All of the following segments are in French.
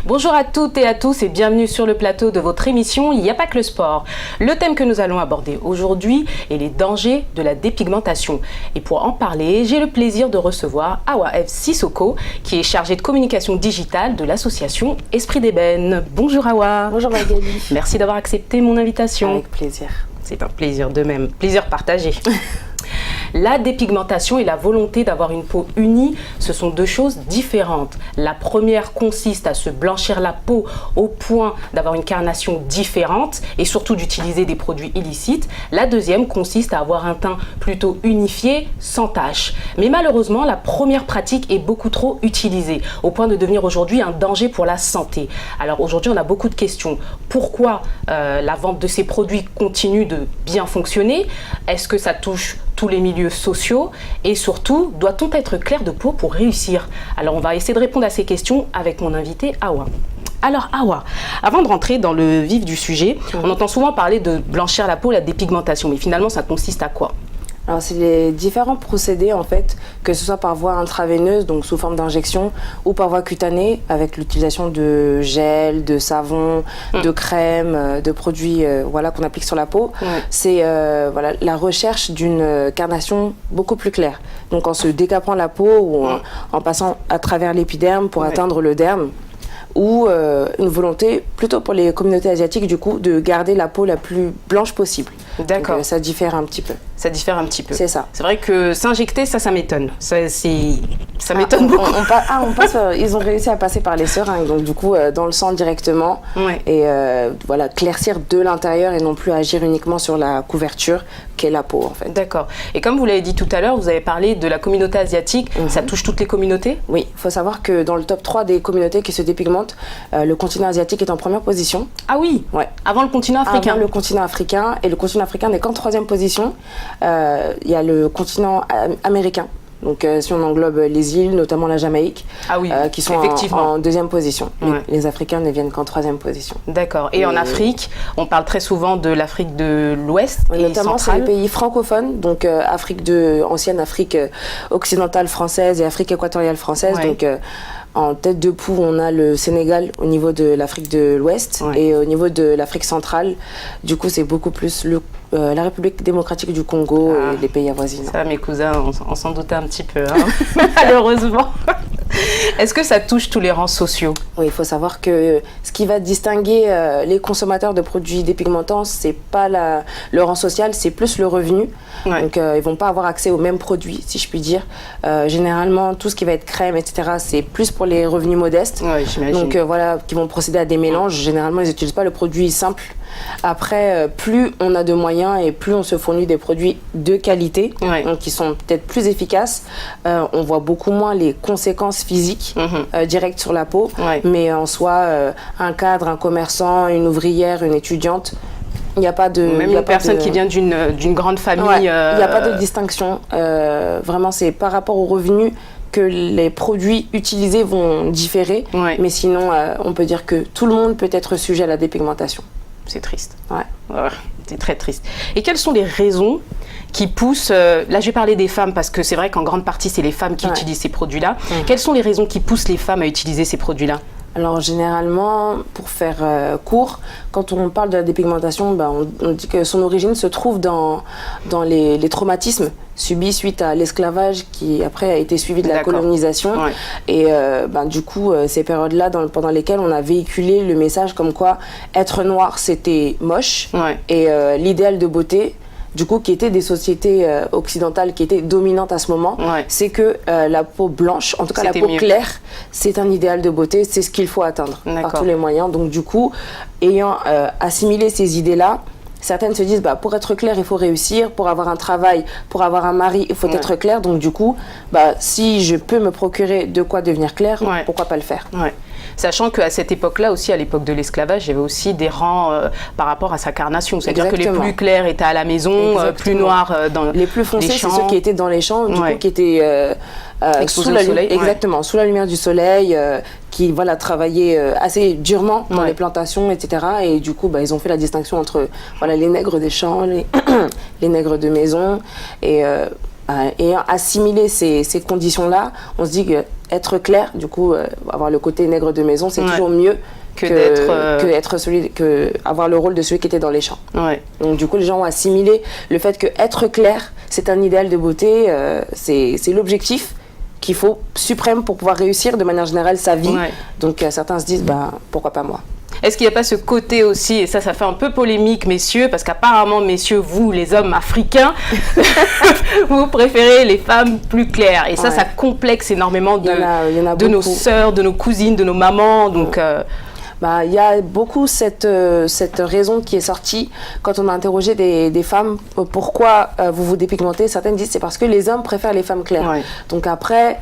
Bonjour à toutes et à tous et bienvenue sur le plateau de votre émission Il n'y a pas que le sport. Le thème que nous allons aborder aujourd'hui est les dangers de la dépigmentation. Et pour en parler, j'ai le plaisir de recevoir Awa F. Sissoko, qui est chargée de communication digitale de l'association Esprit d'Ébène. Bonjour Awa. Bonjour Magali. Merci d'avoir accepté mon invitation. Avec plaisir. C'est un plaisir de même, plaisir partagé. La dépigmentation et la volonté d'avoir une peau unie, ce sont deux choses différentes. La première consiste à se blanchir la peau au point d'avoir une carnation différente et surtout d'utiliser des produits illicites. La deuxième consiste à avoir un teint plutôt unifié, sans taches. Mais malheureusement, la première pratique est beaucoup trop utilisée, au point de devenir aujourd'hui un danger pour la santé. Alors aujourd'hui, on a beaucoup de questions. Pourquoi la vente de ces produits continue de bien fonctionner? Est-ce que ça touche tous les milieux sociaux et surtout, doit-on être clair de peau pour réussir? Alors on va essayer de répondre à ces questions avec mon invité Awa. Alors Awa, avant de rentrer dans le vif du sujet, on entend souvent parler de blanchir la peau, la dépigmentation, mais finalement ça consiste à quoi? Alors c'est les différents procédés en fait, que ce soit par voie intraveineuse, donc sous forme d'injection, ou par voie cutanée, avec l'utilisation de gel, de savon, de crème, de produits voilà, qu'on applique sur la peau. C'est voilà, la recherche d'une carnation beaucoup plus claire. Donc en se décapant la peau ou en passant à travers l'épiderme pour atteindre le derme. Ou une volonté, plutôt pour les communautés asiatiques, du coup, de garder la peau la plus blanche possible. D'accord. Ça diffère un petit peu. Ça diffère un petit peu. C'est ça. C'est vrai que s'injecter, ça m'étonne. Ça m'étonne beaucoup. Ils ont réussi à passer par les seringues, donc du coup, dans le sang directement. Et voilà, claircir de l'intérieur et non plus agir uniquement sur la couverture, qu'est la peau, en fait. D'accord. Et comme vous l'avez dit tout à l'heure, vous avez parlé de la communauté asiatique. Ça touche toutes les communautés? Oui, il faut savoir que dans le top 3 des communautés qui se dépigmentent, le continent asiatique est en première position. Ah oui? Ouais. Avant le continent africain? Avant le continent africain, et le continent africain n'est qu'en troisième position. Il y a le continent américain. Donc si on englobe les îles, notamment la Jamaïque, qui sont en deuxième position. Les Africains ne viennent qu'en troisième position. D'accord. Et en Afrique, on parle très souvent de l'Afrique de l'Ouest et notamment c'est les pays francophones, donc ancienne Afrique occidentale française et Afrique équatoriale française. Donc en tête de poule, on a le Sénégal au niveau de l'Afrique de l'Ouest et au niveau de l'Afrique centrale. Du coup, c'est beaucoup plus la République démocratique du Congo et les pays avoisinants. Ça, mes cousins, on s'en doutait un petit peu, hein. Malheureusement. Est-ce que ça touche tous les rangs sociaux? Oui, il faut savoir que ce qui va distinguer les consommateurs de produits dépigmentants, c'est pas le rang social, c'est plus le revenu. Donc, ils vont pas avoir accès aux mêmes produits, si je puis dire. Généralement, tout ce qui va être crème, etc., c'est plus pour les revenus modestes. Donc, voilà, qui vont procéder à des mélanges. Généralement, ils n'utilisent pas le produit simple. Après, plus on a de moyens et plus on se fournit des produits de qualité, donc qui sont peut-être plus efficaces, on voit beaucoup moins les conséquences physiques directes sur la peau, mais en soi, un cadre, un commerçant, une ouvrière, une étudiante, il n'y a pas de... Même une personne qui vient d'une grande famille... Il n'y a pas de distinction. Vraiment, c'est par rapport aux revenus que les produits utilisés vont différer, mais sinon, on peut dire que tout le monde peut être sujet à la dépigmentation. C'est triste. C'est très triste. Et quelles sont les raisons qui poussent... là, je vais parler des femmes parce que c'est vrai qu'en grande partie, c'est les femmes qui utilisent ces produits-là. Quelles sont les raisons qui poussent les femmes à utiliser ces produits-là? Alors généralement, pour faire court, quand on parle de la dépigmentation, on dit que son origine se trouve dans les traumatismes subis suite à l'esclavage qui après a été suivi de la colonisation. Et du coup, ces périodes-là pendant lesquelles on a véhiculé le message comme quoi être noir c'était moche et l'idéal de beauté, du coup, qui étaient des sociétés occidentales qui étaient dominantes à ce moment, c'est que la peau blanche, en tout cas la peau claire, c'est un idéal de beauté, c'est ce qu'il faut atteindre par tous les moyens. Donc du coup, ayant assimilé ces idées-là, certaines se disent pour être clair, il faut réussir, pour avoir un travail, pour avoir un mari, il faut être clair. Donc du coup, si je peux me procurer de quoi devenir clair, pourquoi pas le faire? Sachant qu'à cette époque-là aussi, à l'époque de l'esclavage, il y avait aussi des rangs par rapport à sa carnation. C'est-à-dire que les plus clairs étaient à la maison, plus noirs dans les plus foncés, c'est ceux qui étaient dans les champs, du coup, qui étaient sous le soleil. Exactement, sous la lumière du soleil, qui voilà, travaillaient assez durement dans les plantations, etc. Et du coup, ils ont fait la distinction entre voilà, les nègres des champs, les nègres de maison. Et assimiler ces conditions-là, on se dit qu'être clair, du coup, avoir le côté nègre de maison, c'est toujours mieux que avoir le rôle de celui qui était dans les champs. Ouais. Donc du coup, les gens ont assimilé le fait que être clair, c'est un idéal de beauté, c'est l'objectif qu'il faut suprême pour pouvoir réussir de manière générale sa vie. Ouais. Donc certains se disent, pourquoi pas moi? Est-ce qu'il n'y a pas ce côté aussi, et ça fait un peu polémique, messieurs, parce qu'apparemment, messieurs, vous, les hommes africains, vous préférez les femmes plus claires. Et ça complexe énormément de nos sœurs, de nos cousines, de nos mamans. Donc, il y a beaucoup cette raison qui est sortie quand on a interrogé des femmes. Pourquoi vous vous dépigmentez? Certaines disent c'est parce que les hommes préfèrent les femmes claires. Ouais. Donc après...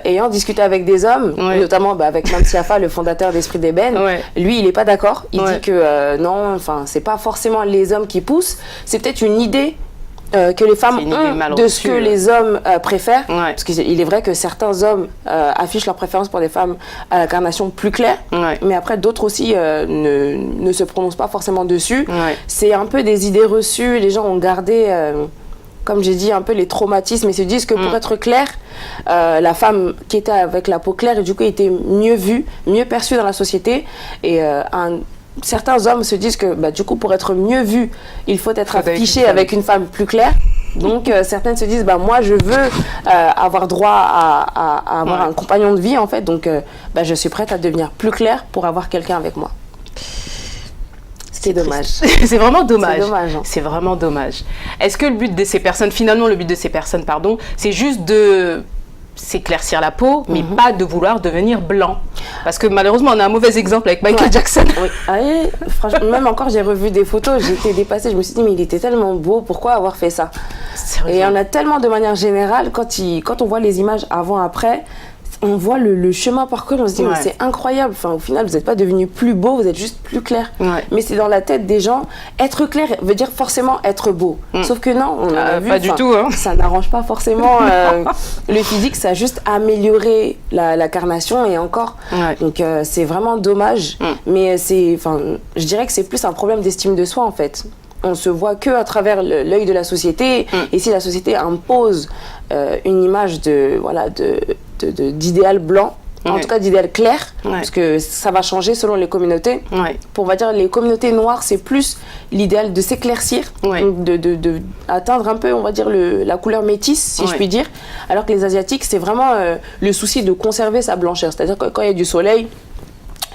ayant discuté avec des hommes, notamment avec Mame Siafa, le fondateur d'Esprit d'Ébène, lui, il n'est pas d'accord. Il dit que non, c'est pas forcément les hommes qui poussent, c'est peut-être une idée que les femmes ont de ce que les hommes préfèrent. Parce qu'il est vrai que certains hommes affichent leur préférence pour des femmes à la carnation plus claire, mais après d'autres aussi ne se prononcent pas forcément dessus. C'est un peu des idées reçues, les gens ont gardé... comme j'ai dit, un peu les traumatismes, et se disent que pour être clair, la femme qui était avec la peau claire, et du coup, était mieux vue, mieux perçue dans la société. Et certains hommes se disent que, du coup, pour être mieux vue, il faut être affiché avec une femme plus claire. Donc, certaines se disent, moi, je veux avoir droit à avoir un compagnon de vie, en fait. Donc, je suis prête à devenir plus claire pour avoir quelqu'un avec moi. C'est dommage. C'est vraiment dommage. C'est dommage. C'est vraiment dommage. Est-ce que le but de ces personnes, c'est juste de s'éclaircir la peau, mais pas de vouloir devenir blanc? Parce que malheureusement, on a un mauvais exemple avec Michael Jackson. Oui. Franchement, même encore, j'ai revu des photos, j'étais dépassée. Je me suis dit, mais il était tellement beau, pourquoi avoir fait ça? Et on a tellement, de manière générale, quand on voit les images avant-après, on voit le chemin parcouru, on se dit mais c'est incroyable, au final vous n'êtes pas devenu plus beau, vous êtes juste plus clair. Mais c'est dans la tête des gens, être clair veut dire forcément être beau. Sauf que non, on a vu, pas du tout. Ça n'arrange pas forcément le physique, ça a juste amélioré la carnation et encore. Donc c'est vraiment dommage, mais je dirais que c'est plus un problème d'estime de soi en fait. On se voit que à travers l'œil de la société, et si la société impose une image d'idéal blanc, en tout cas d'idéal clair, parce que ça va changer selon les communautés. Pour, on va dire, les communautés noires, c'est plus l'idéal de s'éclaircir, de atteindre un peu, on va dire, la couleur métisse, si je puis dire, alors que les asiatiques, c'est vraiment le souci de conserver sa blancheur, c'est-à-dire que quand il y a du soleil,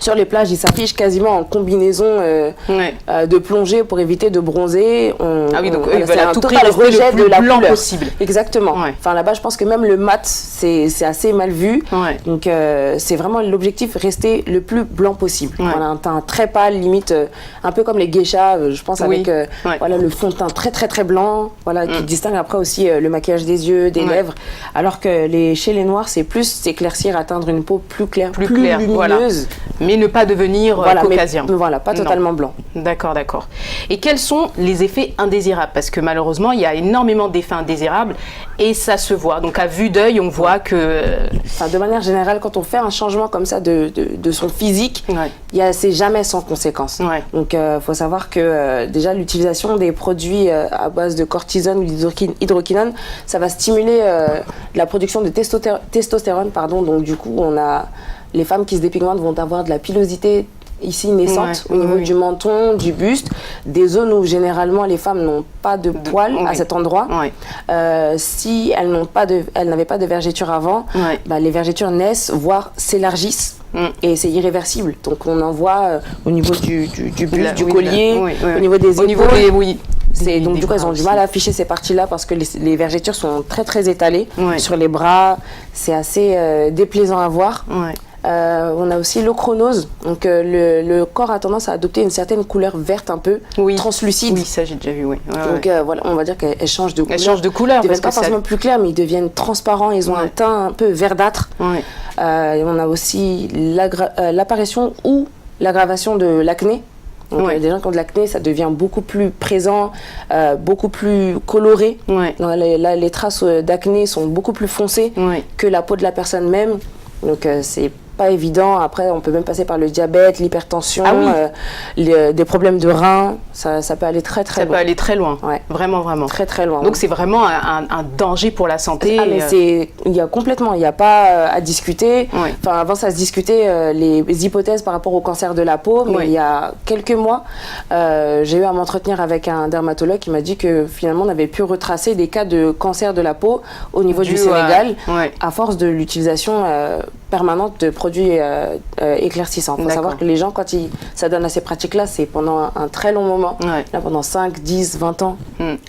sur les plages, ils s'affichent quasiment en combinaison de plongée pour éviter de bronzer. C'est un total rejet de la couleur possible. Exactement. Là-bas, je pense que même le mat, c'est assez mal vu. Donc, c'est vraiment l'objectif, rester le plus blanc possible. Voilà, un teint très pâle, limite un peu comme les geishas, je pense, avec le fond de teint très très très blanc, qui distingue après aussi le maquillage des yeux, des lèvres. Alors que chez les noirs, c'est plus s'éclaircir, atteindre une peau plus claire, plus lumineuse. Mais ne pas devenir caucasien. Pas totalement blanc. D'accord. Et quels sont les effets indésirables? Parce que malheureusement, il y a énormément d'effets indésirables et ça se voit. Donc à vue d'œil, on voit que... de manière générale, quand on fait un changement comme ça de son physique, c'est jamais sans conséquence. Donc il faut savoir que déjà l'utilisation des produits à base de cortisone ou d'hydroquinone, ça va stimuler la production de testostérone. Donc du coup, les femmes qui se dépigmentent vont avoir de la pilosité ici naissante au niveau du menton, du buste, des zones où généralement les femmes n'ont pas de poils à cet endroit. Si elles n'avaient pas de vergetures avant, les vergetures naissent, voire s'élargissent. Et c'est irréversible. Donc on en voit au niveau du buste, du collier, au niveau des épaules. Donc du coup, elles ont du mal à afficher ces parties-là parce que les vergetures sont très très étalées sur les bras. C'est assez déplaisant à voir. On a aussi l'ochronose. Donc le corps a tendance à adopter une certaine couleur verte un peu translucide. Oui, ça j'ai déjà vu. Donc on va dire qu'elle change de couleur. Elle change de couleur. Ils ne deviennent pas forcément plus clairs, mais ils deviennent transparents. Ils ont un teint un peu verdâtre. On a aussi l'apparition ou l'aggravation de l'acné. Donc, des gens qui ont de l'acné, ça devient beaucoup plus présent, beaucoup plus coloré. Les traces d'acné sont beaucoup plus foncées que la peau de la personne même. Donc c'est pas évident. Après, on peut même passer par le diabète, l'hypertension, des problèmes de reins. Ça peut aller très très loin. Ça peut aller très loin, vraiment. Très très loin. Donc c'est vraiment un danger pour la santé. Mais il y a pas à discuter. Enfin, avant ça se discutait les hypothèses par rapport au cancer de la peau, mais il y a quelques mois, j'ai eu à m'entretenir avec un dermatologue qui m'a dit que finalement on avait pu retracer des cas de cancer de la peau au niveau du Sénégal à force de l'utilisation permanente de produits éclaircissants. Il faut savoir que les gens, quand ils s'adonnent à ces pratiques-là, c'est pendant un très long moment, là, pendant 5, 10, 20 ans,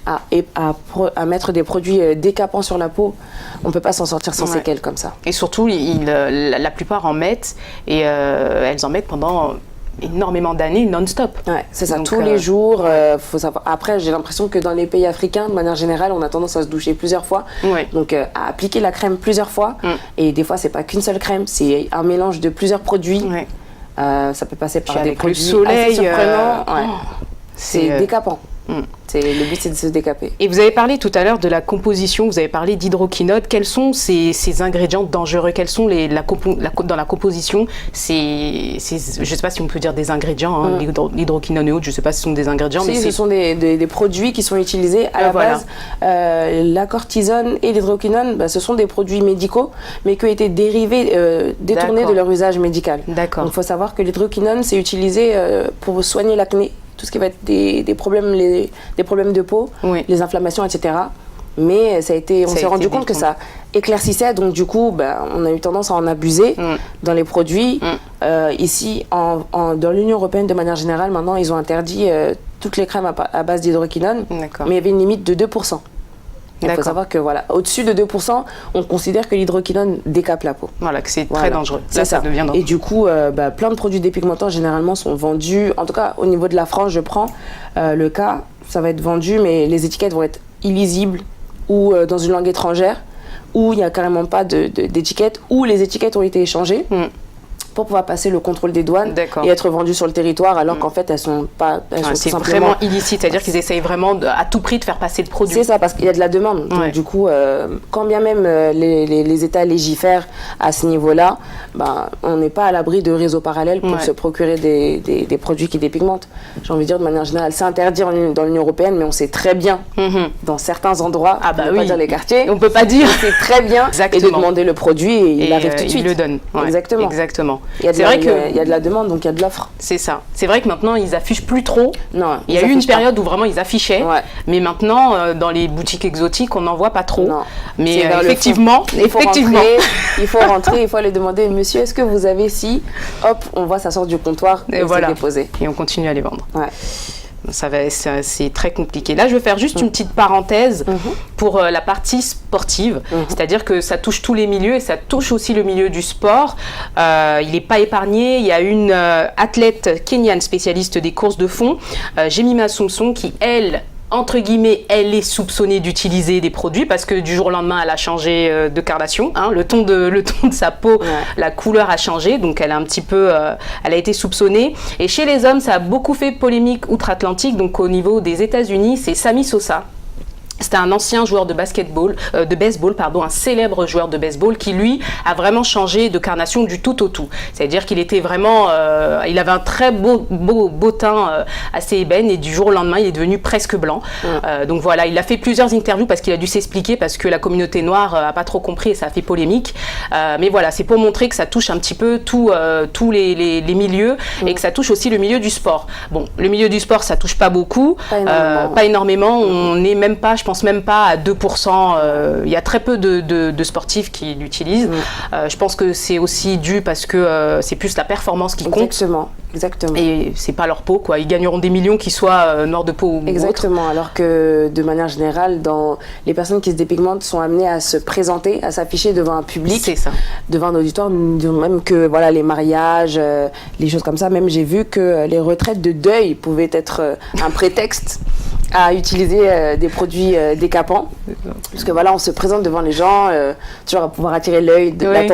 à mettre des produits décapants sur la peau. On ne peut pas s'en sortir sans séquelles comme ça. Et surtout, la plupart en mettent, et elles en mettent pendant énormément d'années non-stop. C'est ça, donc, tous les jours. Faut savoir. Après, j'ai l'impression que dans les pays africains, de manière générale, on a tendance à se doucher plusieurs fois. Donc, à appliquer la crème plusieurs fois. Et des fois, c'est pas qu'une seule crème, c'est un mélange de plusieurs produits. Ça peut passer par des produits assez surprenants. C'est décapant. Le but, c'est de se décaper. Et vous avez parlé tout à l'heure de la composition, vous avez parlé d'hydroquinone. Quels sont ces ingrédients dangereux? Quels sont dans la composition je ne sais pas si on peut dire des ingrédients, l'hydroquinone et autres, je ne sais pas si ce sont des ingrédients. Mais ce sont des produits qui sont utilisés à la base. La cortisone et l'hydroquinone, ce sont des produits médicaux, mais qui ont été détournés de leur usage médical. Donc il faut savoir que l'hydroquinone, c'est utilisé pour soigner l'acné, tout ce qui va être des problèmes de peau, les inflammations, etc. Mais on s'est rendu compte que ça éclaircissait, donc du coup, on a eu tendance à en abuser dans les produits. Ici, dans l'Union européenne, de manière générale, maintenant, ils ont interdit toutes les crèmes à base d'hydroquinone, mais il y avait une limite de 2%. Il faut savoir que au-dessus de 2%, on considère que l'hydroquinone décape la peau. Voilà, que c'est très dangereux. Ça devient dangereux. Et du coup, plein de produits dépigmentants généralement sont vendus. En tout cas, au niveau de la France, je prends le cas, ça va être vendu, mais les étiquettes vont être illisibles ou dans une langue étrangère, ou il n'y a carrément pas d'étiquette, ou les étiquettes ont été échangées. Pour pouvoir passer le contrôle des douanes et être vendues sur le territoire, alors qu'en fait elles sont pas. C'est vraiment illicite, c'est-à-dire qu'ils essayent vraiment à tout prix de faire passer le produit. C'est ça, parce qu'il y a de la demande. Donc du coup, quand bien même les États légifèrent à ce niveau-là, on n'est pas à l'abri de réseaux parallèles pour se procurer des produits qui dépigmentent. J'ai envie de dire, de manière générale, c'est interdit dans l'Union européenne, mais on sait très bien dans certains endroits, on ne peut pas dire les quartiers, on peut pas dire. On sait très bien et de demander le produit et il arrive tout de suite. Il le donne. Exactement. Il y a de la demande, donc il y a de l'offre. C'est ça. C'est vrai que maintenant, ils affichent plus trop. Non, il y a eu une période où vraiment ils affichaient, mais maintenant, dans les boutiques exotiques, on n'en voit pas trop. Non. Mais effectivement, il faut rentrer, il faut aller demander, monsieur, est-ce que vous avez ci? Hop, on voit, ça sort du comptoir et c'est déposé. Et on continue à les vendre. C'est très compliqué. Là, je vais faire juste une petite parenthèse pour la partie sportive. C'est-à-dire que ça touche tous les milieux et ça touche aussi le milieu du sport. Il n'est pas épargné. Il y a une athlète kenyane spécialiste des courses de fond, Jemima Sumsung, qui, entre guillemets, elle est soupçonnée d'utiliser des produits parce que du jour au lendemain, elle a changé de carnation. Le ton de sa peau, la couleur a changé, donc elle a elle a été soupçonnée. Et chez les hommes, ça a beaucoup fait polémique outre-Atlantique. Donc au niveau des États-Unis, c'est Sammy Sosa. C'était un ancien joueur de baseball, un célèbre joueur de baseball qui, lui, a vraiment changé de carnation du tout au tout. C'est-à-dire qu'il était vraiment, il avait un très beau teint assez ébène et du jour au lendemain, il est devenu presque blanc. Donc voilà, il a fait plusieurs interviews parce qu'il a dû s'expliquer parce que la communauté noire a pas trop compris et ça a fait polémique. Mais voilà, c'est pour montrer que ça touche un petit peu tous les milieux et que ça touche aussi le milieu du sport. Bon, le milieu du sport, ça touche pas beaucoup, pas énormément. On n'est même pas, je pense même pas à 2%. Il y a très peu de sportifs qui l'utilisent. Je pense que c'est aussi dû parce que c'est plus la performance qui compte. Exactement. Et c'est pas leur peau, quoi. Ils gagneront des millions qu'ils soient noirs de peau ou Exactement. autre. Alors que de manière générale, les personnes qui se dépigmentent sont amenées à se présenter, à s'afficher devant un public, devant un auditoire, même que voilà, les mariages, les choses comme ça. Même j'ai vu que les retraites de deuil pouvaient être un prétexte à utiliser des produits décapants, parce que voilà, on se présente devant les gens, toujours à pouvoir attirer l'œil,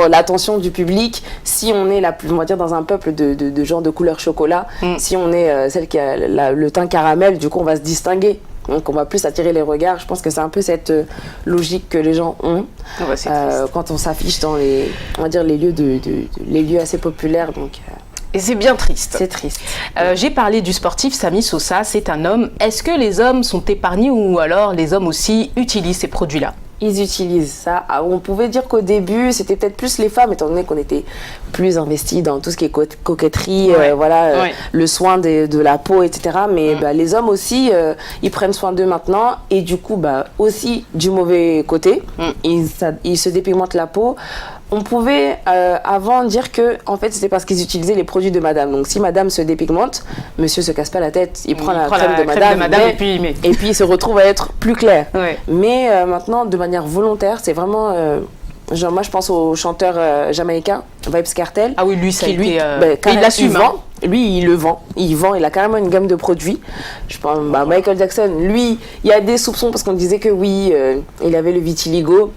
l'attention du public. Si on est on va dire dans un peuple de gens de couleur chocolat, si on est celle qui a le teint caramel, du coup on va se distinguer donc on va plus attirer les regards. Je pense que c'est un peu cette logique que les gens ont quand on s'affiche dans les, on va dire, les lieux assez populaires. Donc, et c'est bien triste. C'est triste. J'ai parlé du sportif Sammy Sosa, c'est un homme. Est-ce que les hommes sont épargnés ou alors les hommes aussi utilisent ces produits-là? Ils utilisent ça. On pouvait dire qu'au début, c'était peut-être plus les femmes, étant donné qu'on était plus investis dans tout ce qui est coquetterie, le soin de la peau, etc. Mais les hommes aussi, ils prennent soin d'eux maintenant. Et du coup, aussi du mauvais côté, ils se dépigmentent la peau. On pouvait avant dire que en fait c'était parce qu'ils utilisaient les produits de madame. Donc si madame se dépigmente, monsieur se casse pas la tête, il prend la crème de madame et puis il se retrouve à être plus clair. Mais maintenant de manière volontaire, c'est vraiment genre moi je pense au chanteur jamaïcain Vybz Kartel. Ah oui, lui ça a été il l'assume. Lui, il le vend. Il a carrément une gamme de produits. Je pense, Michael Jackson, lui, il y a des soupçons parce qu'on disait que oui, il avait le vitiligo.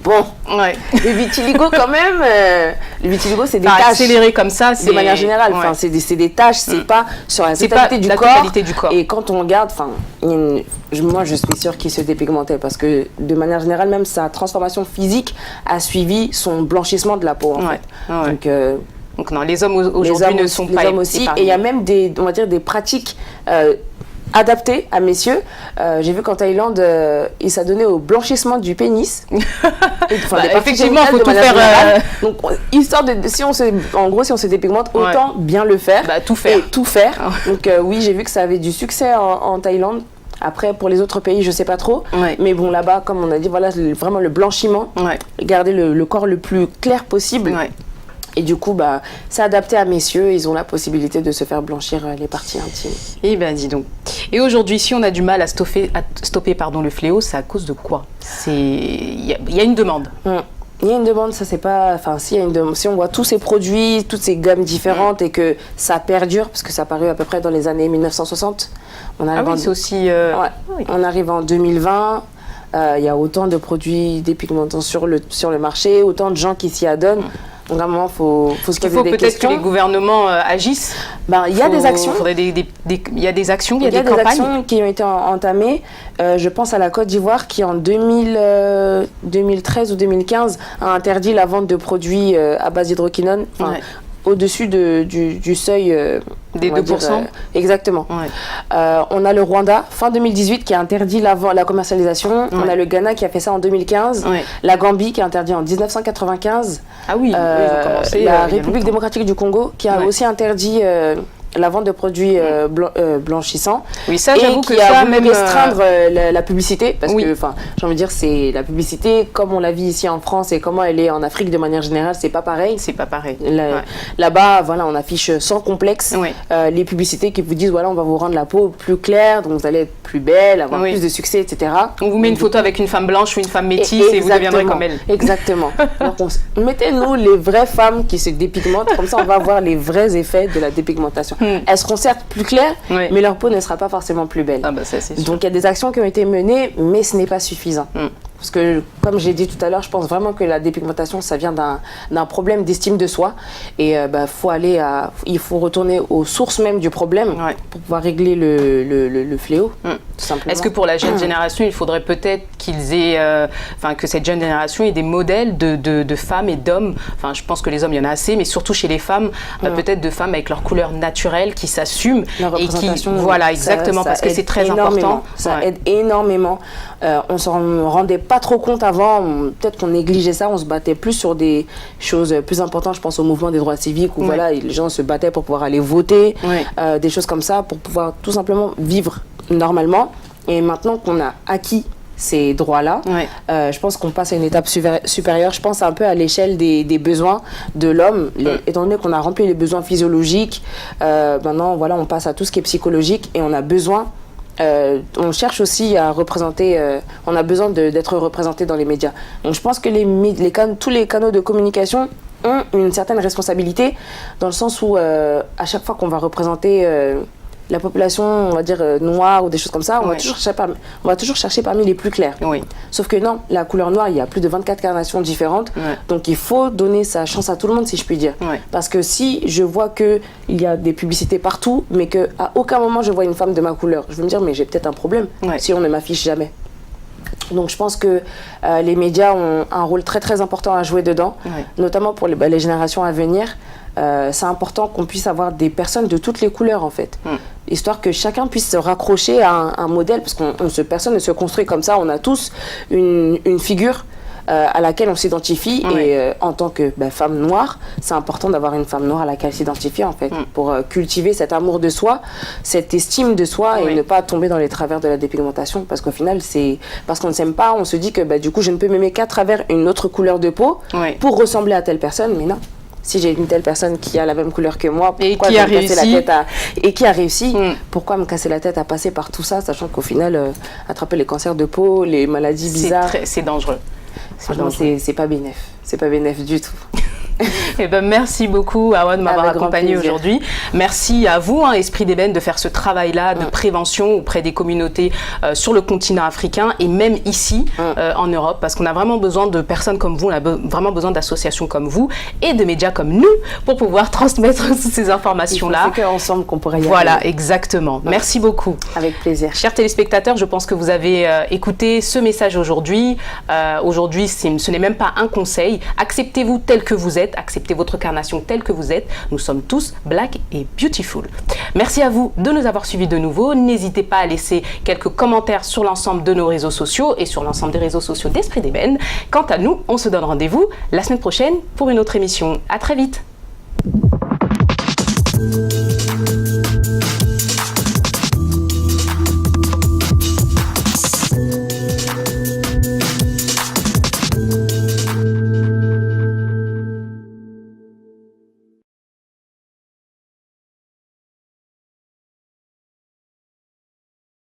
Bon, le vitiligo quand même, le vitiligo c'est des taches. Accéléré comme ça, de manière générale, c'est des taches, c'est pas sur la totalité du corps. Et quand on regarde, moi je suis sûre qu'il se dépigmentait parce que de manière générale, même sa transformation physique a suivi son blanchissement de la peau en fait. Donc non, les hommes aujourd'hui ne sont pas les hommes aussi, épargnés. Et il y a même des pratiques adapté à messieurs. J'ai vu qu'en Thaïlande, il s'adonnait au blanchissement du pénis. Effectivement, il faut tout faire. Donc, histoire si on se dépigmente, autant bien le faire. Tout faire. Et tout faire. Donc, oui, j'ai vu que ça avait du succès en Thaïlande. Après, pour les autres pays, je sais pas trop. Mais bon, là-bas, comme on a dit, voilà, vraiment le blanchiment. Garder le corps le plus clair possible. Et du coup, c'est adapté à messieurs. Ils ont la possibilité de se faire blanchir les parties intimes. Eh bien, dis donc. Et aujourd'hui, si on a du mal à stopper le fléau, c'est à cause de quoi? Il y a une demande. Il y a une demande, ça c'est pas... Enfin, si on voit tous ces produits, toutes ces gammes différentes et que ça perdure, parce que ça a paru à peu près dans les années 1960. On arrive en 2020. Il y a autant de produits dépigmentants sur le marché, autant de gens qui s'y adonnent. Donc à un moment, faut se poser des questions. Peut-être que les gouvernements agissent. Il y a des actions. Il y a des actions, il y a des campagnes. Actions qui ont été entamées. Je pense à la Côte d'Ivoire qui en 2013 ou 2015 a interdit la vente de produits à base d'hydroquinone. Au-dessus du seuil des 2%. Exactement. On a le Rwanda, fin 2018, qui a interdit la commercialisation. On a le Ghana qui a fait ça en 2015. La Gambie qui a interdit en 1995. Ah oui, ils ont commencé. La République démocratique du Congo qui a aussi interdit la vente de produits blanchissants. Oui, ça, j'avoue que ça... Et qui a voulu restreindre la publicité, parce que, j'ai envie de dire, c'est la publicité, comme on la vit ici en France et comment elle est en Afrique de manière générale, c'est pas pareil. C'est pas pareil. Là-bas, voilà, on affiche sans complexe les publicités qui vous disent, voilà, on va vous rendre la peau plus claire, donc vous allez être plus belle, avoir plus de succès, etc. On vous met une photo avec une femme blanche ou une femme métisse et vous deviendrez comme elle. Exactement. Donc, mettez-nous les vraies femmes qui se dépigmentent, comme ça on va voir les vrais effets de la dépigmentation. Elles seront certes plus claires, mais leur peau ne sera pas forcément plus belle. Ça, c'est sûr. Donc il y a des actions qui ont été menées, mais ce n'est pas suffisant. Parce que, comme j'ai dit tout à l'heure, je pense vraiment que la dépigmentation, ça vient d'un problème d'estime de soi. Et il faut retourner aux sources même du problème pour pouvoir régler le fléau, tout simplement. Est-ce que pour la jeune génération, il faudrait peut-être que cette jeune génération ait des modèles de femmes et d'hommes, je pense que les hommes, il y en a assez, mais surtout chez les femmes, peut-être de femmes avec leur couleur naturelle qui s'assument et qui... Voilà, exactement, parce que c'est très important. Ça aide énormément. On s'en rendait pas trop compte avant, peut-être qu'on négligeait ça, on se battait plus sur des choses plus importantes, je pense au mouvement des droits civiques où les gens se battaient pour pouvoir aller voter, des choses comme ça, pour pouvoir tout simplement vivre normalement. Et maintenant qu'on a acquis ces droits-là, je pense qu'on passe à une étape supérieure. Je pense un peu à l'échelle des besoins de l'homme. Étant donné qu'on a rempli les besoins physiologiques, maintenant voilà, on passe à tout ce qui est psychologique et on a besoin on cherche aussi à représenter, on a besoin d'être représenté dans les médias. Donc je pense que tous les canaux de communication ont une certaine responsabilité dans le sens où à chaque fois qu'on va représenter la population, on va dire noire ou des choses comme ça, on Oui. va toujours chercher parmi les plus clairs. Oui. Sauf que non, la couleur noire, il y a plus de 24 carnations différentes. Ouais. Donc il faut donner sa chance à tout le monde, si je puis dire. Ouais. Parce que si je vois qu'il y a des publicités partout, mais qu'à aucun moment je vois une femme de ma couleur, je vais me dire, mais j'ai peut-être un problème Ouais. si on ne m'affiche jamais. Donc je pense que les médias ont un rôle très très important à jouer dedans, Ouais. notamment pour les générations à venir. C'est important qu'on puisse avoir des personnes de toutes les couleurs en fait, histoire que chacun puisse se raccrocher à un modèle, parce que personne ne se construit comme ça, on a tous une figure à laquelle on s'identifie, Ouais. et en tant que femme noire, c'est important d'avoir une femme noire à laquelle s'identifier en fait, pour cultiver cet amour de soi, cette estime de soi, Oui. et ne pas tomber dans les travers de la dépigmentation, parce qu'au final c'est parce qu'on ne s'aime pas, on se dit que du coup je ne peux m'aimer qu'à travers une autre couleur de peau Oui. pour ressembler à telle personne, mais non. Si j'ai une telle personne qui a la même couleur que moi, Et pourquoi qui je a vais me casser réussi. la tête et qui a réussi, Mm. pourquoi me casser la tête à passer par tout ça, sachant qu'au final, attraper les cancers de peau, les maladies bizarres, C'est dangereux. franchement, c'est pas bénéf. C'est pas bénéf du tout. Eh ben, merci beaucoup, Awa, de m'avoir Avec grand accompagné plaisir. aujourd'hui. Merci à vous, Esprit d'Ébène, de faire ce travail-là de prévention auprès des communautés sur le continent africain et même ici, en Europe, parce qu'on a vraiment besoin de personnes comme vous, on a vraiment besoin d'associations comme vous et de médias comme nous pour pouvoir transmettre toutes ces informations-là. C'est qu'ensemble qu'on pourrait y Voilà, arriver. exactement. Merci beaucoup. Avec plaisir. Chers téléspectateurs, je pense que vous avez écouté ce message aujourd'hui. Aujourd'hui, ce n'est même pas un conseil. Acceptez-vous tel que vous êtes, acceptez votre carnation telle que vous êtes. Nous sommes tous black et beautiful. Merci à vous de nous avoir suivis de nouveau. N'hésitez pas à laisser quelques commentaires sur l'ensemble de nos réseaux sociaux et sur l'ensemble des réseaux sociaux d'Esprit d'Ébène. Quant à nous, on se donne rendez-vous la semaine prochaine pour une autre émission. À très vite.